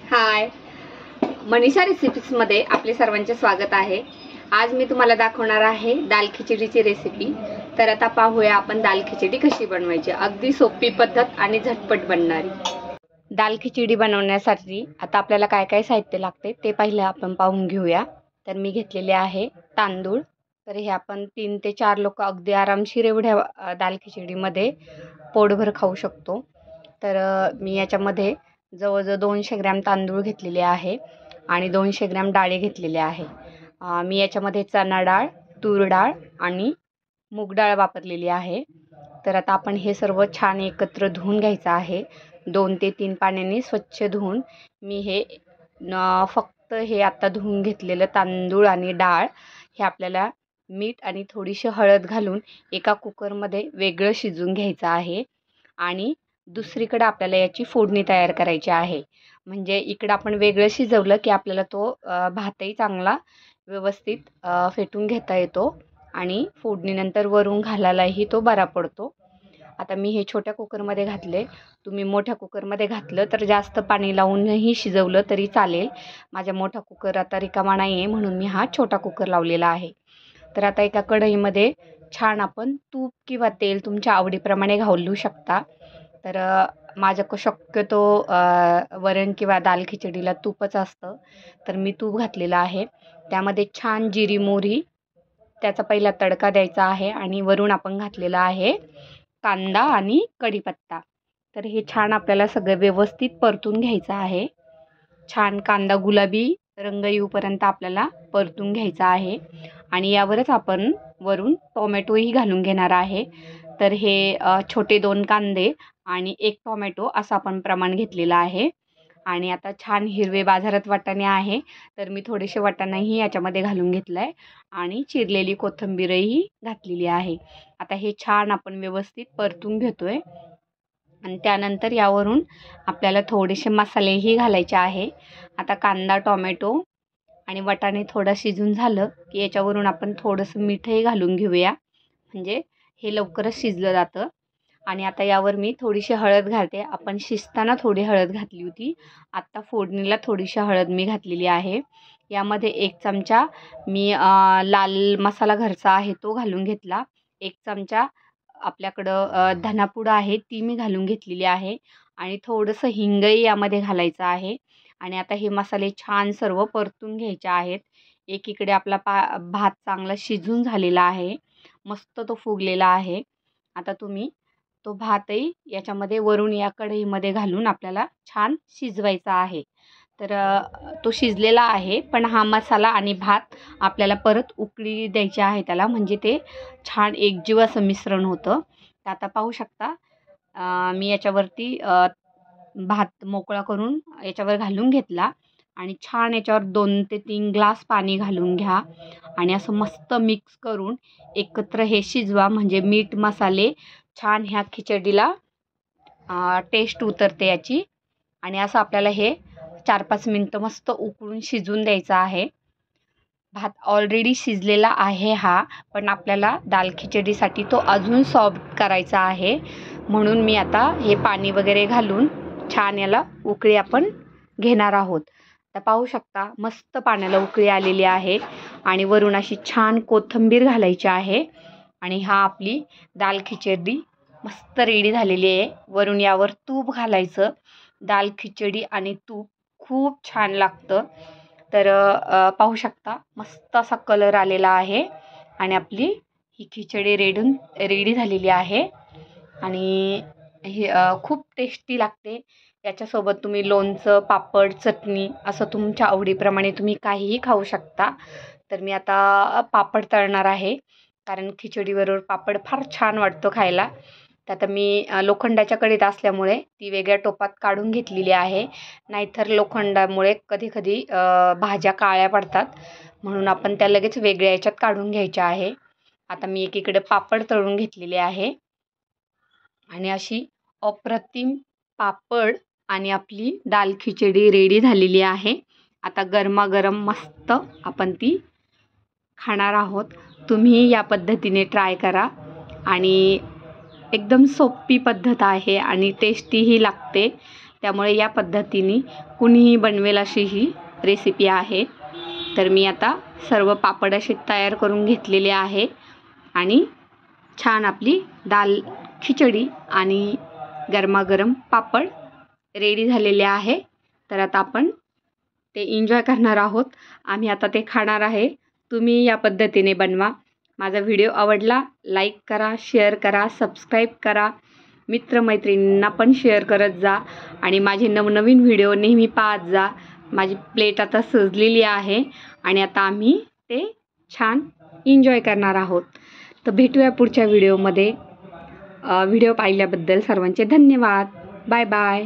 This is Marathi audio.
हाय, मनीषा रेसिपीजमध्ये आपले सर्वांचे स्वागत आहे। आज मी तुम्हाला दाखवणार आहे दाल खिचडीची रेसिपी। तर आता पाहूया आपण दाल खिचडी कशी बनवायची। अगदी सोपी पद्धत आणि झटपट बनणारी दाल खिचडी बनवण्यासाठी आता आपल्याला काय काय साहित्य लागते ते पहिले आपण पाहून घेऊया। तर मी घेतलेले आहे तांदूळ। तर हे आपण 3 ते 4 लोक अगदी आरामशीर एवढ्या दाल खिचडीमध्ये पोटभर खाऊ शकतो। तर मी याच्यामध्ये जवळजवळ 200 ग्रॅम तांदूळ घेतलेले आहे आणि 200 ग्रॅम डाळी घेतलेले आहे। मी याच्यामध्ये चणा डाळ, तूर डाळ आणि मूग डाळ वापरलेली आहे। तर आता आपण हे सर्व छान एकत्र धुवून घ्यायचं आहे। 2 ते 3 पाण्याने स्वच्छ धुवून मी हे फक्त हे आता धुवून घेतलेलं तांदूळ आणि डाळ हे आपल्याला मीठ आणि थोडीशी हळद घालून एका कुकरमध्ये वेगळं शिजवून घ्यायचं आहे। आणि दुसरीकडे आपल्याला याची फोडणी तयार करायची आहे। म्हणजे इकडं आपण वेगळं शिजवलं की आपल्याला तो भातही चांगला व्यवस्थित फेटून घेता येतो आणि फोडणीनंतर वरून घालायलाही तो बरा पडतो। आता मी हे छोट्या कुकरमध्ये घातले। तुम्ही मोठ्या कुकरमध्ये घातलं तर जास्त पाणी लावूनही शिजवलं तरी चालेल। माझा मोठा कुकर आता रिकामा नाही आहे म्हणून मी हा छोटा कुकर लावलेला आहे। तर आता एका कढईमध्ये छान आपण तूप किंवा तेल तुमच्या आवडीप्रमाणे घालू शकता। तर माझं शक्यतो वरण किंवा दाल खिचडीला तूपच असतं। तर मी तूप घातलेलं आहे। त्यामध्ये छान जिरी मोहरी त्याचा पहिला तडका द्यायचा आहे आणि वरून आपण घातलेला आहे कांदा आणि कढीपत्ता। तर हे छान आपल्याला सगळं व्यवस्थित परतून घ्यायचं आहे। छान कांदा गुलाबी रंग येऊपर्यंत आपल्याला परतून घ्यायचा आहे आणि यावरच आपण वरून टोमॅटोही घालून घेणार आहे। तर हे छोटे 2 कांदे आणि 1 टोमॅटो असं आपण प्रमाण घेतलेलं आहे। आणि आता छान हिरवे बाजारात वाटाणे आहे तर मी थोडेसे वाटाणेही याच्यामध्ये घालून घेतलाय आणि चिरलेली कोथिंबीरही घातलेली आहे। आता हे छान आपण व्यवस्थित परतून घेतोय आणि त्यानंतर यावरून आपल्याला थोडेसे मसालेही घालायचे आहे। आता कांदा टोमॅटो आणि वाटाणे थोडं शिजून झालं की याच्यावरून आपण थोडंसं मीठही घालून घेऊया म्हणजे हे लवकरच शिजलं जातं। आणि आता यावर मी थोडीशी हळद घालते। आपण शिजताना थोडी हळद घातली होती, आत्ता फोडणीला थोडीशी हळद मी घातलेली आहे। यामध्ये 1 चमचा मी लाल मसाला घरचा आहे तो घालून घेतला। 1 चमचा आपल्याकडं धनापूड आहे ती मी घालून घेतलेली आहे आणि थोडंसं हिंगही यामध्ये घालायचं आहे। आणि आता हे मसाले छान सर्व परतून घ्यायचे आहेत। एकीकडे आपला भात चांगला शिजून झालेला आहे, मस्त तो फुगलेला आहे। आता तुम्ही तो भातही याच्यामध्ये वरून या कढईमध्ये घालून आपल्याला छान शिजवायचा आहे। तर तो शिजलेला आहे पण हा मसाला आणि भात आपल्याला परत उकळी द्यायची आहे त्याला, म्हणजे ते छान एकजीव असं मिश्रण होतं। तर आता पाहू शकता मी याच्यावरती भात मोकळा करून याच्यावर घालून घेतला आणि छान याच्यावर 2 ते 3 ग्लास पाणी घालून घ्या आणि असं मस्त मिक्स करून एकत्र हे शिजवा म्हणजे मीठ मसाले छान ह्या खिचडीला टेस्ट उतरते याची। आणि असं आपल्याला हे 4-5 मिनटं मस्त उकळून शिजून द्यायचं आहे। भात ऑलरेडी शिजलेला आहे हा, पण आपल्याला दाल खिचडीसाठी तो अजून सॉफ्ट करायचा आहे म्हणून मी आता हे पाणी वगैरे घालून छान याला उकळी आपण घेणार आहोत। तर पाहू शकता मस्त पाण्याला उकळी आलेली आहे आणि वरून अशी छान कोथिंबीर घालायची आहे आणि हा आपली दाल खिचडी मस्त रेडी झालेली आहे। वरून यावर तूप घालायचं। दाल खिचडी आणि तूप खूप छान लागतं। तर पाहू शकता मस्त असा कलर आलेला आहे आणि आपली ही खिचडी रेडी झालेली आहे आणि ही खूप टेस्टी लागते। याच्यासोबत तुम्ही लोणचं पापड चटणी असं तुमच्या आवडीप्रमाणे तुम्ही काहीही खाऊ शकता। तर मी आता पापड तळणार आहे कारण खिचडीबरोबर पापड फार छान वाटतो खायला। तर आता मी लोखंडाच्या कढईत असल्यामुळे ती वेगळ्या टोपात काढून घेतलेली आहे, नाहीतर लोखंडामुळे कधी कधी भाज्या काळ्या पडतात म्हणून आपण त्या लगेच वेगळ्या याच्यात काढून घ्यायच्या आहे। आता मी एकीकडे पापड तळून घेतलेले आहे आणि अशी अप्रतिम पापड आणि आपली दाल खिचडी रेडी झालेली आहे। आता गरमागरम मस्त आपण ती खाणार आहोत। तुम्ही या पद्धतीने ट्राय करा आणि एकदम सोपी पद्धत आहे आणि टेस्टीही लागते। त्यामुळे या पद्धतीने कुणीही बनवेल अशी ही रेसिपी आहे. तर मी आता सर्व पापड असे तयार करून घेतलेले आहे आणि छान आपली दाल खिचडी आणि गरमागरम पापड रेडी झालेले आहे. तर आता आपण ते एन्जॉय करणार आहोत. आम्ही आता ते खाणार आहे. तुम्ही या पद्धतीने बनवा. माझा व्हिडिओ आवडला लाईक करा, शेअर करा, सबस्क्राईब करा. मित्रमैत्रिणींना पण शेअर करत जा आणि माझे नवनवीन व्हिडिओ नेहमी पाहत जा. माझी प्लेट आता सजलेली आहे आणि आता आम्ही ते छान एन्जॉय करणार आहोत. तर भेटूया पुढच्या व्हिडिओमध्ये. व्हिडिओ पाहिल्याबद्दल सर्वांचे धन्यवाद. Bye bye.